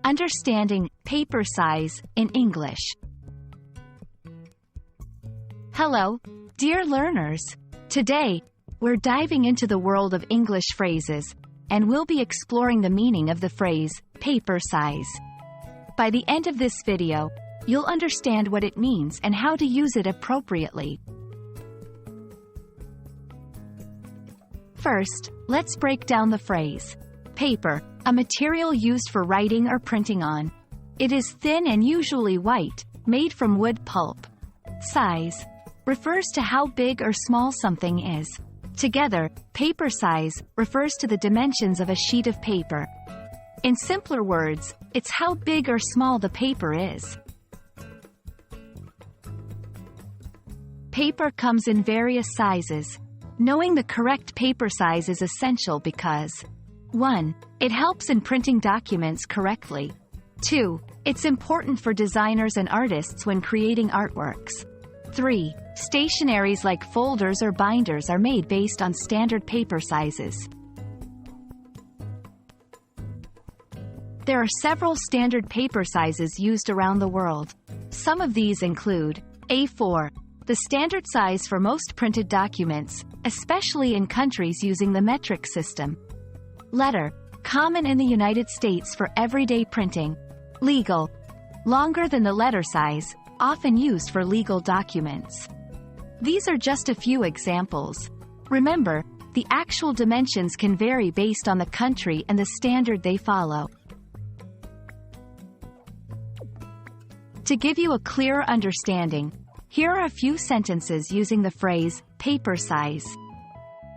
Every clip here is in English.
Understanding paper size in English. Hello, dear learners. Today, we're diving into the world of English phrases, and we'll be exploring the meaning of the phrase, paper size. By the end of this video, you'll understand what it means and how to use it appropriately. First, let's break down the phrase. Paper, a material used for writing or printing on. It is thin and usually white, made from wood pulp. Size refers to how big or small something is. Together, paper size refers to the dimensions of a sheet of paper. In simpler words, it's how big or small the paper is. Paper comes in various sizes. Knowing the correct paper size is essential because 1. It helps in printing documents correctly. 2. It's important for designers and artists when creating artworks. 3. Stationaries like folders or binders are made based on standard paper sizes. There are several standard paper sizes used around the world. Some of these include A4, the standard size for most printed documents, especially in countries using the metric system. Letter, common in the United States for everyday printing. Legal, longer than the letter size, often used for legal documents. These are just a few examples. Remember, the actual dimensions can vary based on the country and the standard they follow. To give you a clearer understanding, here are a few sentences using the phrase, paper size.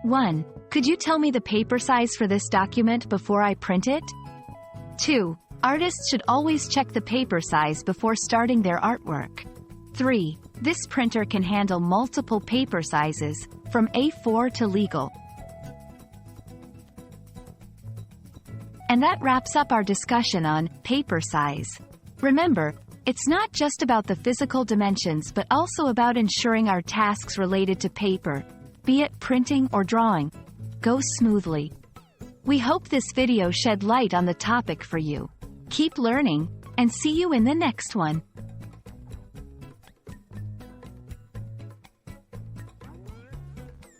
1. Could you tell me the paper size for this document before I print it? 2. Artists should always check the paper size before starting their artwork. 3. This printer can handle multiple paper sizes, from A4 to legal. And that wraps up our discussion on paper size. Remember, it's not just about the physical dimensions but also about ensuring our tasks related to paper, be it printing or drawing, go smoothly. We hope this video shed light on the topic for you. Keep learning, and see you in the next one.